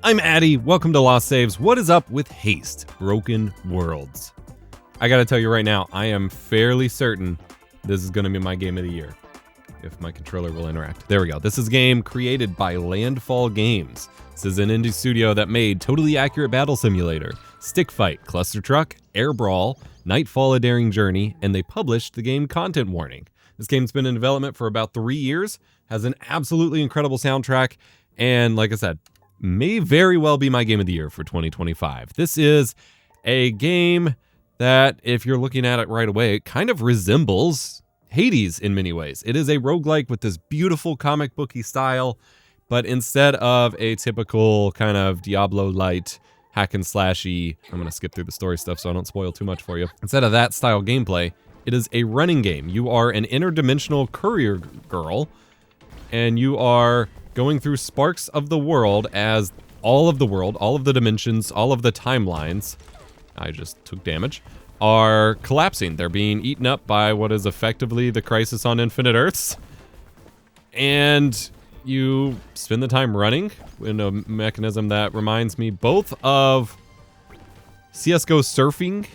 I'm Addy. Welcome to Lost Saves. What is up with Haste, Broken Worlds? I gotta tell you right now, I am fairly certain this is gonna be my game of the year, if my controller will interact. There we go. This is a game created by Landfall Games. This is an indie studio that made Totally Accurate Battle Simulator, Stick Fight, Cluster Truck, Air Brawl, Nightfall: A Daring Journey, and they published the game Content Warning. This game's been in development for about 3 years, has an absolutely incredible soundtrack, and like I said, may very well be my game of the year for 2025. This is a game that, if you're looking at it right away, it kind of resembles Hades in many ways. It is a roguelike with this beautiful comic booky style, but instead of a typical kind of Diablo-light hack and slashy, I'm going to skip through the story stuff so I don't spoil too much for you. Instead of that style gameplay, it is a running game. You are an interdimensional courier girl, and you are going through sparks of the world as all of the dimensions, all of the timelines, I just took damage, are collapsing. They're being eaten up by what is effectively the Crisis on Infinite Earths. And you spend the time running in a mechanism that reminds me both of CSGO surfing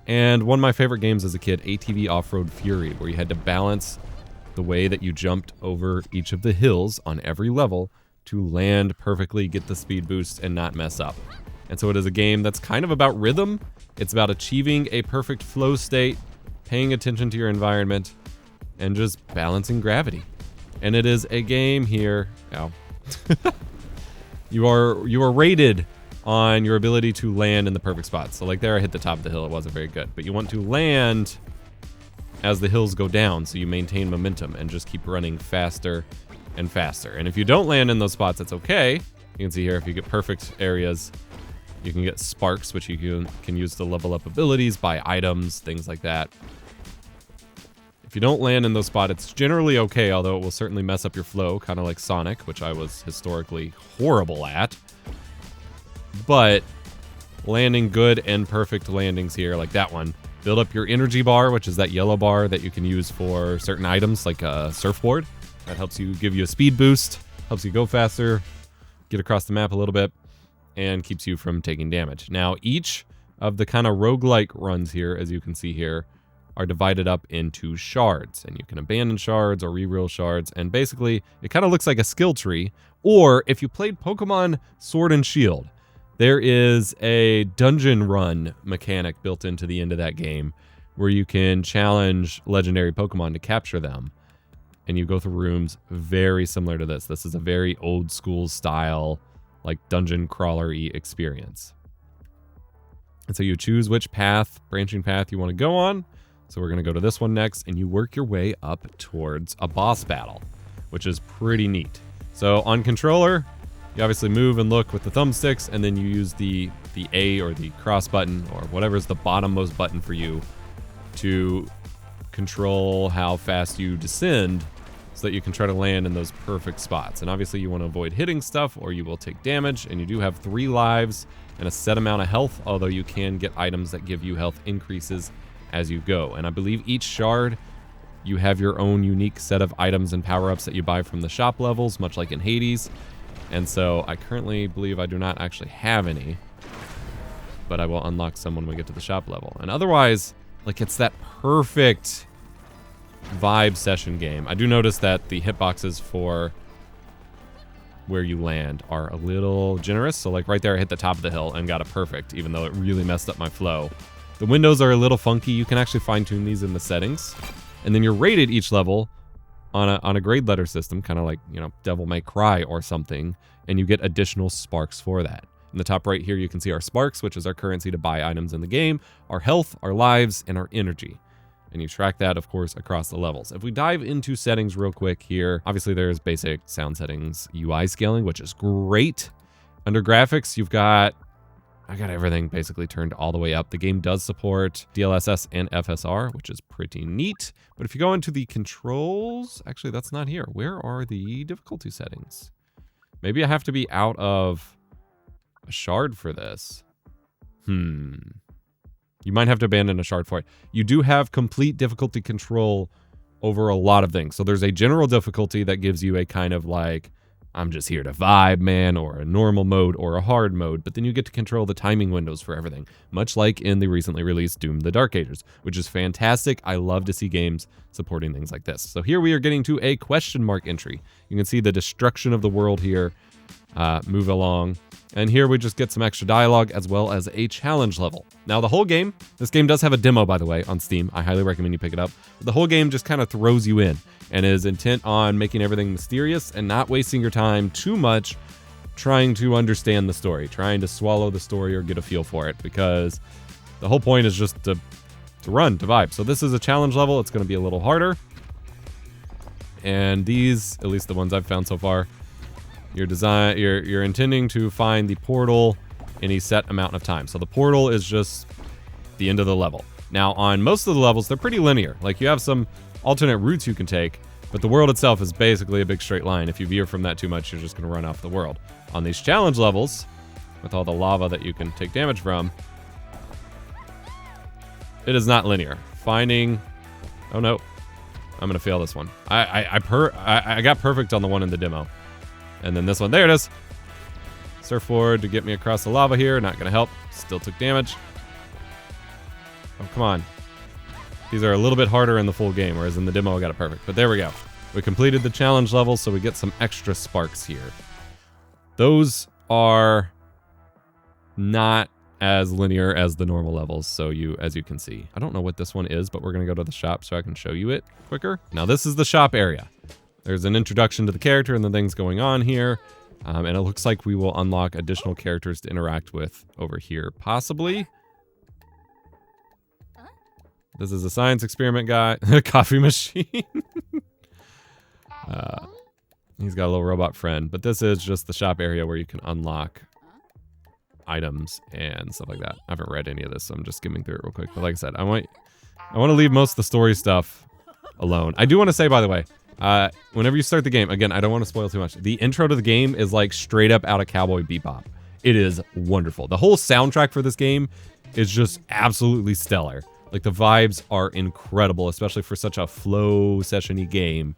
and one of my favorite games as a kid, ATV Off-Road Fury, where you had to balance the way that you jumped over each of the hills on every level to land perfectly, get the speed boost, and not mess up. And so it is a game that's kind of about rhythm. It's about achieving a perfect flow state, paying attention to your environment, and just balancing gravity. And it is a game here. Ow. You are rated on your ability to land in the perfect spot. So like there, I hit the top of the hill. It wasn't very good. But you want to land as the hills go down, so you maintain momentum and just keep running faster and faster. And if you don't land in those spots, that's okay. You can see here, if you get perfect areas, you can get sparks, which you can use to level up abilities, buy items, things like that. If you don't land in those spots, it's generally okay, although it will certainly mess up your flow, kind of like Sonic, which I was historically horrible at. But landing good and perfect landings here, like that one, build up your energy bar, which is that yellow bar that you can use for certain items, like a surfboard. That helps you, give you a speed boost, helps you go faster, get across the map a little bit, and keeps you from taking damage. Now, each of the kind of roguelike runs here, as you can see here, are divided up into shards. And you can abandon shards or reroll shards. And basically, it kind of looks like a skill tree. Or if you played Pokemon Sword and Shield, there is a dungeon run mechanic built into the end of that game where you can challenge legendary Pokemon to capture them. And you go through rooms very similar to this. This is a very old school style, like dungeon crawler-y experience. And so you choose which branching path you want to go on. So we're going to go to this one next, and you work your way up towards a boss battle, which is pretty neat. So on controller, you obviously move and look with the thumbsticks, and then you use the A or the cross button, or whatever is the bottommost button for you, to control how fast you descend so that you can try to land in those perfect spots. And obviously you want to avoid hitting stuff or you will take damage, and you do have 3 lives and a set amount of health, although you can get items that give you health increases as you go. And I believe each shard, you have your own unique set of items and power-ups that you buy from the shop levels, much like in Hades. And so I currently believe I do not actually have any, but I will unlock some when we get to the shop level. And otherwise, like, it's that perfect vibe session game. I do notice that the hitboxes for where you land are a little generous. So like right there, I hit the top of the hill and got it perfect, even though it really messed up my flow. The windows are a little funky. You can actually fine tune these in the settings. And then you're rated each level on a grade letter system, kind of like, you know, Devil May Cry or something, and you get additional sparks for that. In the top right here, you can see our sparks, which is our currency to buy items in the game, our health, our lives, and our energy. And you track that, of course, across the levels. If we dive into settings real quick here, obviously there's basic sound settings, UI scaling, which is great. Under graphics, I got everything basically turned all the way up. The game does support DLSS and FSR, which is pretty neat. But if you go into the controls, actually that's not here. Where are the difficulty settings? Maybe I have to be out of a shard for this. You might have to abandon a shard for it. You do have complete difficulty control over a lot of things. So there's a general difficulty that gives you a kind of like I'm just here to vibe, man, or a normal mode or a hard mode, but then you get to control the timing windows for everything, much like in the recently released Doom: The Dark Ages, which is fantastic. I love to see games supporting things like this. So here we are getting to a question mark entry. You can see the destruction of the world here move along. And here we just get some extra dialogue as well as a challenge level. Now the whole game, this game does have a demo, by the way, on Steam. I highly recommend you pick it up. The whole game just kind of throws you in and is intent on making everything mysterious and not wasting your time too much trying to understand the story, trying to swallow the story or get a feel for it, because the whole point is just to run, to vibe. So this is a challenge level. It's going to be a little harder. And these, at least the ones I've found so far, you're intending to find the portal in a set amount of time. So the portal is just the end of the level. Now, on most of the levels, they're pretty linear. Like, you have some alternate routes you can take, but the world itself is basically a big straight line. If you veer from that too much, you're just going to run off the world. On these challenge levels, with all the lava that you can take damage from, it is not linear. Finding... Oh, no. I'm going to fail this one. I got perfect on the one in the demo. And then this one, there it is. Surfboard to get me across the lava here. Not going to help. Still took damage. Oh, come on. These are a little bit harder in the full game, whereas in the demo I got it perfect. But there we go. We completed the challenge level, so we get some extra sparks here. Those are not as linear as the normal levels, so as you can see. I don't know what this one is, but we're going to go to the shop so I can show you it quicker. Now, this is the shop area. There's an introduction to the character and the things going on here. And it looks like we will unlock additional characters to interact with over here, possibly. This is a science experiment guy. Coffee machine. He's got a little robot friend. But this is just the shop area where you can unlock items and stuff like that. I haven't read any of this, so I'm just skimming through it real quick. But like I said, I want to leave most of the story stuff alone. I do want to say, by the way, whenever you start the game, again, I don't want to spoil too much. The intro to the game is like straight up out of Cowboy Bebop. It is wonderful. The whole soundtrack for this game is just absolutely stellar. Like, the vibes are incredible, especially for such a flow session-y game.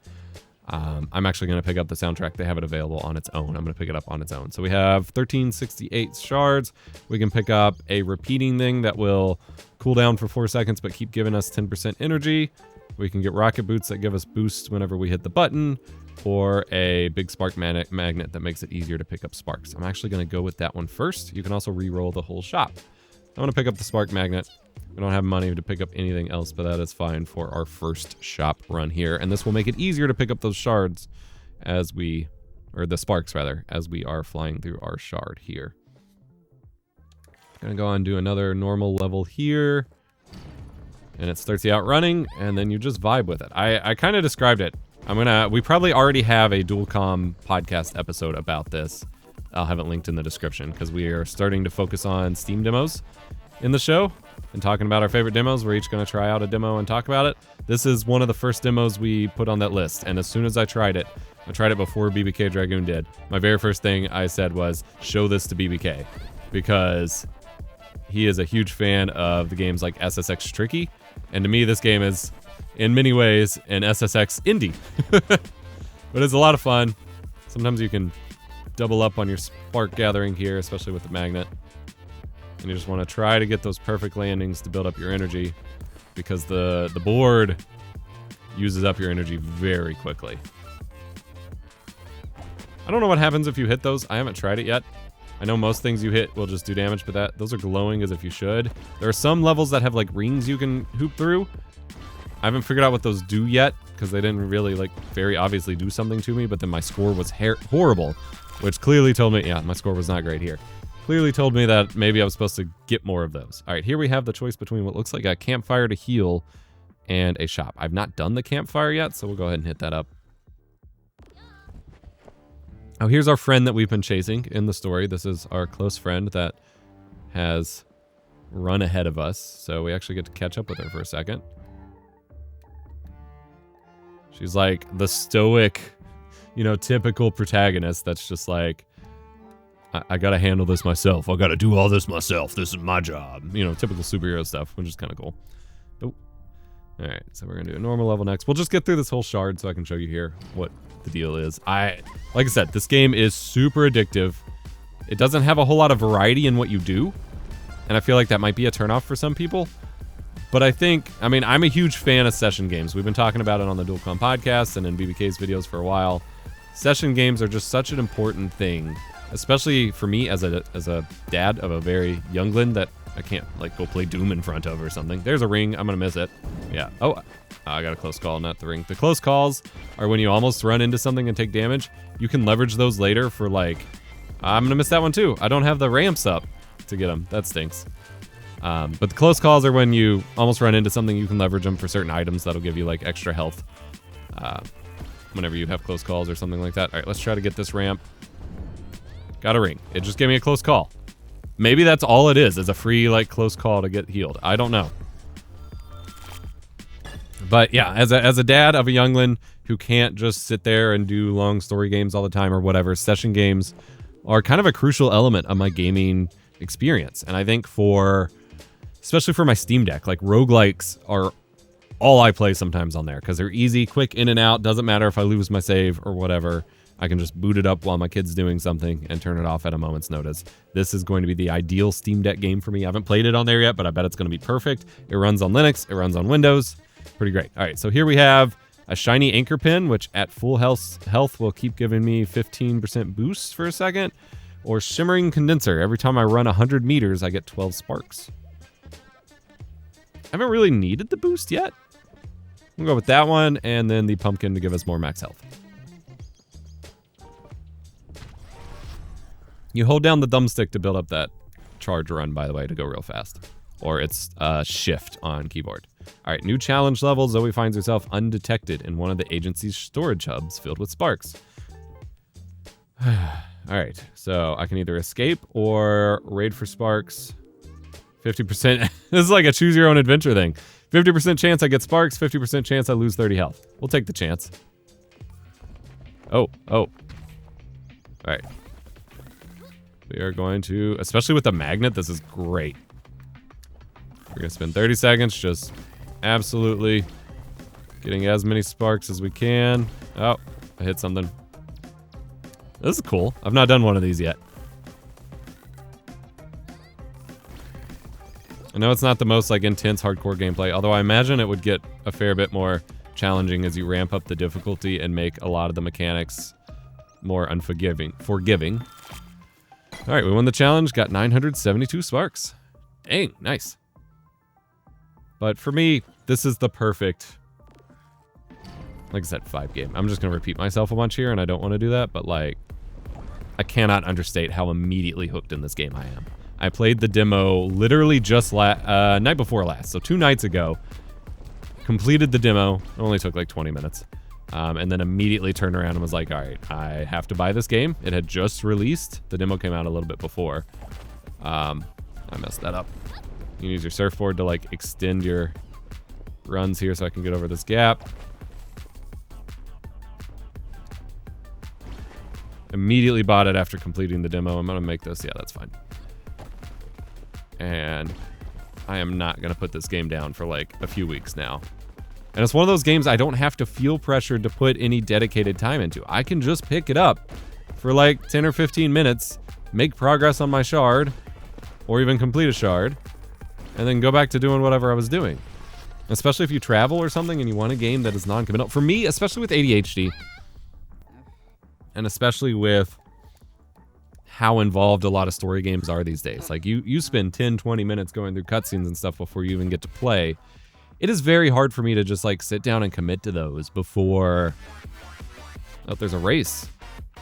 I'm actually going to pick up the soundtrack. They have it available on its own. I'm going to pick it up on its own. So we have 1368 shards. We can pick up a repeating thing that will cool down for 4 seconds, but keep giving us 10% energy. We can get rocket boots that give us boosts whenever we hit the button, or a big spark magnet that makes it easier to pick up sparks. I'm actually going to go with that one first. You can also re-roll the whole shop. I want to pick up the spark magnet. We don't have money to pick up anything else, but that is fine for our first shop run here. And this will make it easier to pick up those shards as we, or the sparks rather, as we are flying through our shard here. Gonna go on and do another normal level here. And it starts you out running, and then you just vibe with it. I kind of described it. We probably already have a dual Comm podcast episode about this. I'll have it linked in the description, because we are starting to focus on Steam demos in the show and talking about our favorite demos. We're each going to try out a demo and talk about it. This is one of the first demos we put on that list, and as soon as I tried it before BBK Dragoon did. My very first thing I said was, show this to BBK, because he is a huge fan of the games like SSX Tricky, and to me this game is, in many ways, an SSX indie. But it's a lot of fun. Sometimes you can double up on your spark gathering here, especially with the magnet. And you just want to try to get those perfect landings to build up your energy, because the board uses up your energy very quickly. I don't know what happens if you hit those. I haven't tried it yet. I know most things you hit will just do damage, but those are glowing as if you should. There are some levels that have like rings you can hoop through. I haven't figured out what those do yet, because they didn't really like very obviously do something to me, but then my score was horrible, which clearly told me, yeah, my score was not great here. Clearly told me that maybe I was supposed to get more of those. All right, here we have the choice between what looks like a campfire to heal and a shop. I've not done the campfire yet, so we'll go ahead and hit that up. Now, here's our friend that we've been chasing in the story. This is our close friend that has run ahead of us, so we actually get to catch up with her for a second. She's like the stoic, typical protagonist that's just like, I gotta handle this myself. I gotta do all this myself. This is my job. Typical superhero stuff, which is kind of cool. Oh. Alright, so we're gonna do a normal level next. We'll just get through this whole shard so I can show you here what the deal is. Like I said, this game is super addictive. It doesn't have a whole lot of variety in what you do, and I feel like that might be a turnoff for some people. But I mean, I'm a huge fan of session games. We've been talking about it on the Comm Podcast and in BBK's videos for a while. Session games are just such an important thing, especially for me as a dad of a very youngling that I can't like go play Doom in front of or something. There's a ring. I'm going to miss it. Yeah. Oh, I got a close call, not the ring. The close calls are when you almost run into something and take damage. You can leverage those later for like, I'm going to miss that one too. I don't have the ramps up to get them. That stinks. But the close calls are when you almost run into something. You can leverage them for certain items that'll give you like extra health whenever you have close calls or something like that. All right, let's try to get this ramp. Got a ring. It just gave me a close call. Maybe that's all it is a free like close call to get healed. I don't know. But yeah, as a dad of a youngling who can't just sit there and do long story games all the time or whatever, session games are kind of a crucial element of my gaming experience. And I think especially for my Steam Deck, like roguelikes are all I play sometimes on there because they're easy, quick in and out. Doesn't matter if I lose my save or whatever. I can just boot it up while my kid's doing something and turn it off at a moment's notice. This is going to be the ideal Steam Deck game for me. I haven't played it on there yet, but I bet it's going to be perfect. It runs on Linux. It runs on Windows. Pretty great. All right, so here we have a shiny anchor pin, which at full health will keep giving me 15% boost for a second. Or shimmering condenser. Every time I run 100 meters, I get 12 sparks. I haven't really needed the boost yet. We'll go with that one, and then the pumpkin to give us more max health. You hold down the thumbstick to build up that charge run, by the way, to go real fast. Or it's shift on keyboard. All right, new challenge level. Zoe finds herself undetected in one of the agency's storage hubs filled with sparks. All right, so I can either escape or raid for sparks. 50%. This is like a choose your own adventure thing. 50% chance I get sparks, 50% chance I lose 30 health. We'll take the chance. Oh. All right. We are going to, especially with the magnet, this is great. We're going to spend 30 seconds just absolutely getting as many sparks as we can. Oh, I hit something. This is cool. I've not done one of these yet. I know it's not the most like intense hardcore gameplay, although I imagine it would get a fair bit more challenging as you ramp up the difficulty and make a lot of the mechanics more forgiving. All right, we won the challenge, got 972 sparks. Dang, nice. But for me, this is the perfect, like I said, 5 game. I'm just going to repeat myself a bunch here, and I don't want to do that, but like, I cannot understate how immediately hooked in this game I am. I played the demo literally just night before last, so 2 nights ago. Completed the demo. It only took like 20 minutes. And then immediately turned around and was like, all right, I have to buy this game. It had just released. The demo came out a little bit before. I messed that up. You can use your surfboard to like extend your runs here so I can get over this gap. Immediately bought it after completing the demo. I'm going to make this. Yeah, that's fine. And I am not going to put this game down for like a few weeks now. And it's one of those games I don't have to feel pressured to put any dedicated time into. I can just pick it up for like 10 or 15 minutes, make progress on my shard, or even complete a shard, and then go back to doing whatever I was doing. Especially if you travel or something and you want a game that is non-committal. For me, especially with ADHD, and especially with how involved a lot of story games are these days. Like you spend 10, 20 minutes going through cutscenes and stuff before you even get to play. It is very hard for me to just like sit down and commit to those before... Oh, there's a race.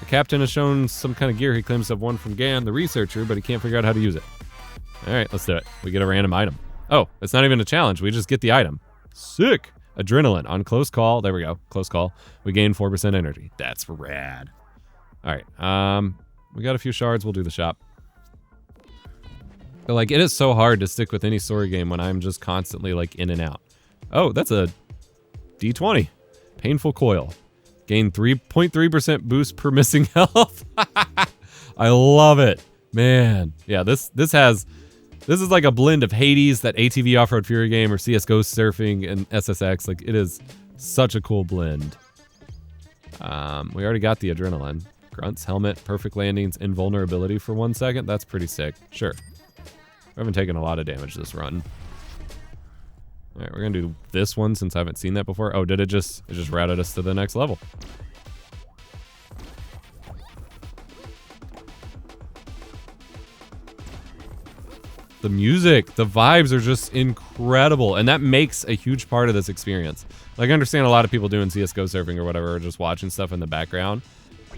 The captain has shown some kind of gear he claims to have won from Gan, the researcher, but he can't figure out how to use it. All right, let's do it. We get a random item. Oh, it's not even a challenge. We just get the item. Sick. Adrenaline on close call. There we go. Close call. We gain 4% energy. That's rad. All right. We got a few shards. We'll do the shop. But like, it is so hard to stick with any story game when I'm just constantly like in and out. Oh, that's a D20. Painful coil. Gain 3.3% boost per missing health. I love it. Man. Yeah, this is like a blend of Hades, that ATV Off-Road Fury game, or CSGO surfing and SSX. Like, it is such a cool blend. We already got the adrenaline. Grunts, helmet, perfect landings, invulnerability for 1 second. That's pretty sick. Sure. We haven't taken a lot of damage this run. All right, we're gonna do this one since I haven't seen that before. Oh, did it just routed us to the next level? The music, the vibes are just incredible, and that makes a huge part of this experience. Like, I understand a lot of people doing CSGO surfing or whatever, or just watching stuff in the background.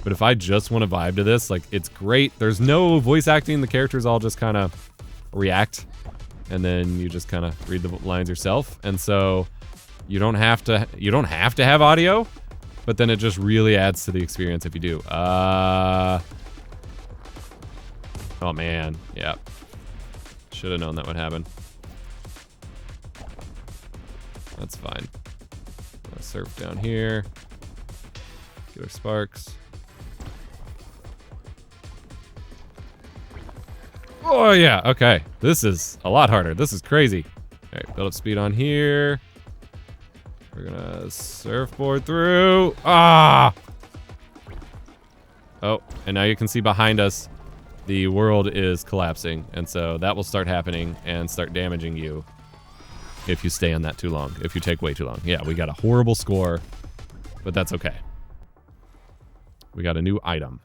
But if I just want to vibe to this, like, it's great. There's no voice acting. The characters all just kind of react, and then you just kind of read the lines yourself. And so you don't have to have audio, but then it just really adds to the experience if you do. Oh man, yeah. Should have known that would happen. That's fine. I'll surf down here. Get our sparks. Oh yeah, okay. This is a lot harder. This is crazy. All right, build up speed on here. We're gonna surfboard through. Ah! Oh, and now you can see behind us, the world is collapsing. And so that will start happening and start damaging you if you stay on that too long, if you take way too long. Yeah, we got a horrible score, but that's okay. We got a new item.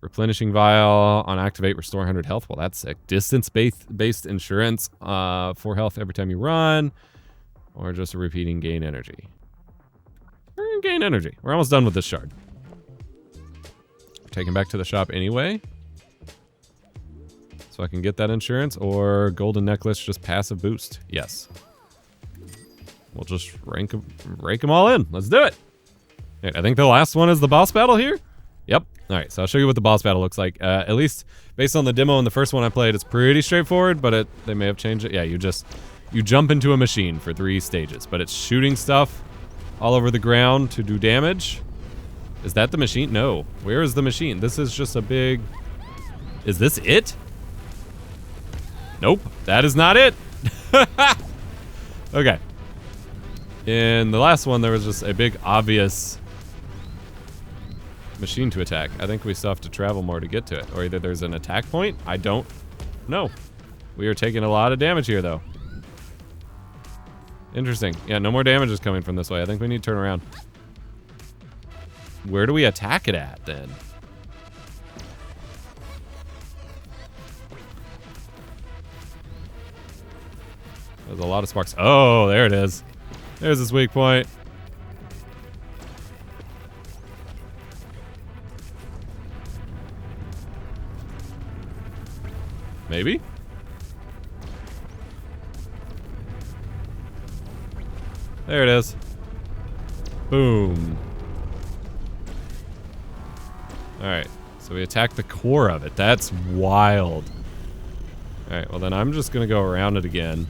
Replenishing vial on activate, restore 100 health. Well, that's sick. Distance-based insurance, 4 health every time you run, or just a repeating gain energy. We're gonna gain energy. We're almost done with this shard. Taking back to the shop anyway, so I can get that insurance, or golden necklace, just passive boost. Yes. We'll just rake them all in. Let's do it. Right, I think the last one is the boss battle here. Yep. All right, so I'll show you what the boss battle looks like. At least based on the demo and the first one I played, it's pretty straightforward, but they may have changed it. Yeah, you jump into a machine for 3 stages, but it's shooting stuff all over the ground to do damage. Is that the machine? No. Where is the machine? This is just a big... Is this it? Nope, that is not it. Okay. In the last one, there was just a big obvious machine to attack. I think we still have to travel more to get to it. Or either there's an attack point. I don't know. We are taking a lot of damage here, though. Interesting. Yeah, no more damage is coming from this way. I think we need to turn around. Where do we attack it at, then? There's a lot of sparks. Oh, there it is. There's this weak point. Maybe? There it is. Boom. Alright, so we attack the core of it. That's wild. Alright, well then I'm just gonna go around it again.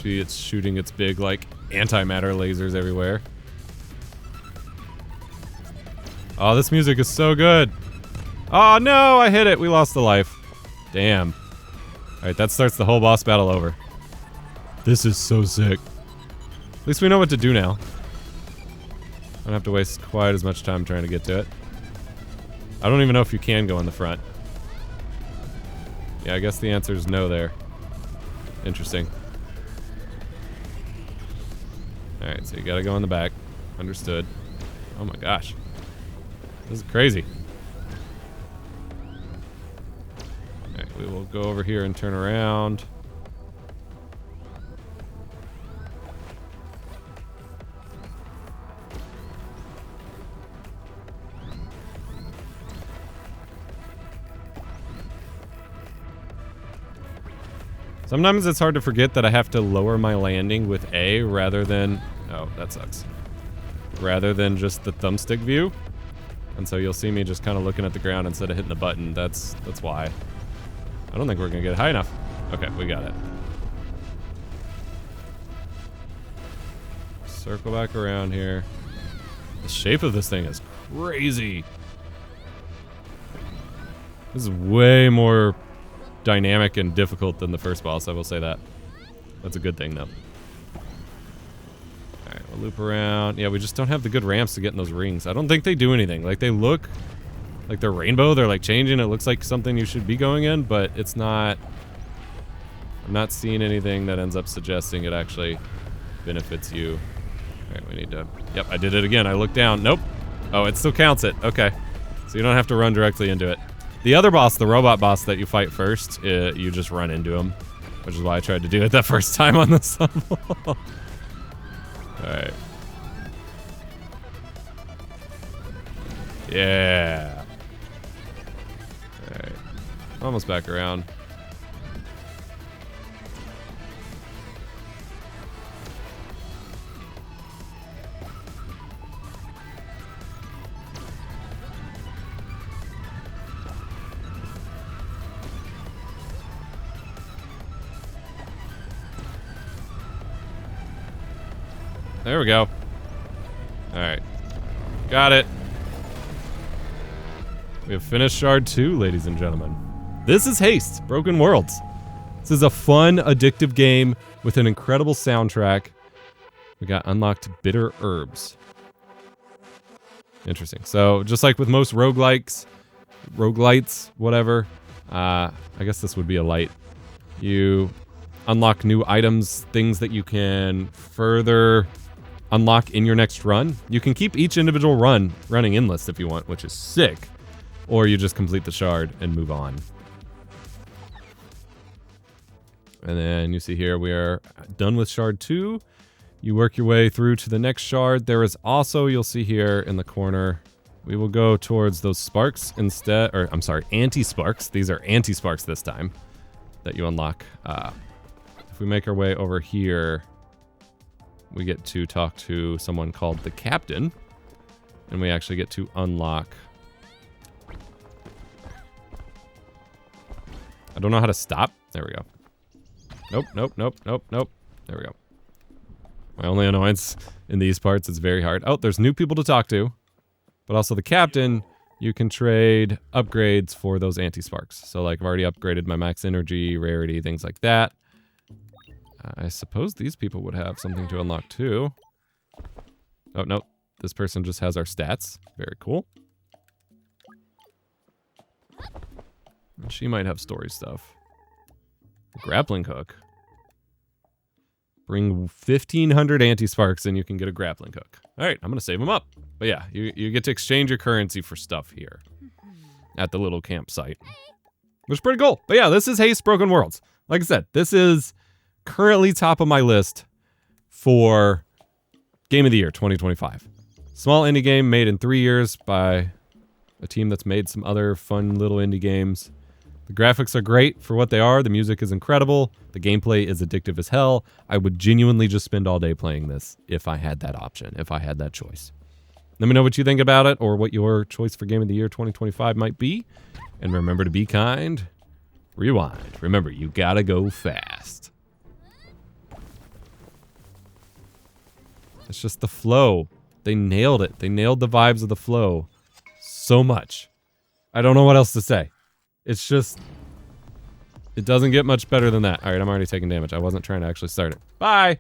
It's shooting its big, like, antimatter lasers everywhere. Oh, this music is so good. Oh no, I hit it. We lost the life. Damn. Alright, that starts the whole boss battle over. This is so sick. At least we know what to do now. I don't have to waste quite as much time trying to get to it. I don't even know if you can go in the front. Yeah, I guess the answer is no there. Interesting. Alright, so you gotta go in the back. Understood. Oh my gosh. This is crazy. Alright, we will go over here and turn around. Sometimes it's hard to forget that I have to lower my landing with A rather than... Oh, that sucks. Rather than just the thumbstick view. And so you'll see me just kind of looking at the ground instead of hitting the button. That's why. I don't think we're going to get high enough. Okay, we got it. Circle back around here. The shape of this thing is crazy. This is way more dynamic and difficult than the first boss, I will say that. That's a good thing, though. loop around. Yeah, we just don't have the good ramps to get in those rings. I don't think they do anything. Like, they look like they're rainbow. They're like changing. It looks like something you should be going in, but it's not. I'm not seeing anything that ends up suggesting it actually benefits you. All right, we need to. Yep, I did it again. I looked down. Nope. Oh, it still counts it. Okay. So you don't have to run directly into it. The other boss, the robot boss that you fight first, you just run into him, which is why I tried to do it that first time on this level. All right. Yeah. All right. Almost back around. There we go. Alright. Got it. We have finished Shard 2, ladies and gentlemen. This is Haste, Broken Worlds. This is a fun, addictive game with an incredible soundtrack. We got unlocked bitter herbs. Interesting. So, just like with most roguelites, whatever, I guess this would be a light. You unlock new items, things that you can further unlock in your next run. You can keep each individual run running endless if you want, which is sick. Or you just complete the shard and move on. And then you see here we are done with shard 2. You work your way through to the next shard. There is also, you'll see here in the corner, we will go towards those sparks instead, or I'm sorry, anti-sparks. These are anti-sparks this time that you unlock. If we make our way over here, we get to talk to someone called the Captain, and we actually get to unlock. I don't know how to stop. There we go. Nope, nope, nope, nope, nope. There we go. My only annoyance in these parts is very hard. Oh, there's new people to talk to, but also the Captain, you can trade upgrades for those anti-sparks. So like I've already upgraded my max energy, rarity, things like that. I suppose these people would have something to unlock too. Oh, no. This person just has our stats. Very cool. And she might have story stuff. Grappling hook. Bring 1,500 anti-sparks and you can get a grappling hook. All right, I'm going to save them up. But yeah, you get to exchange your currency for stuff here at the little campsite, which is pretty cool. But yeah, this is Haste Broken Worlds. Like I said, this is currently top of my list for Game of the Year 2025. Small indie game made in 3 years by a team that's made some other fun little indie games. The graphics are great for what they are. The music is incredible. The gameplay is addictive as hell. I would genuinely just spend all day playing this if I had that option, if I had that choice. Let me know what you think about it or what your choice for Game of the Year 2025 might be. And remember to be kind. Rewind. Remember, you gotta go fast. It's just the flow. They nailed it. They nailed the vibes of the flow so much. I don't know what else to say. It's just, it doesn't get much better than that. All right, I'm already taking damage. I wasn't trying to actually start it. Bye.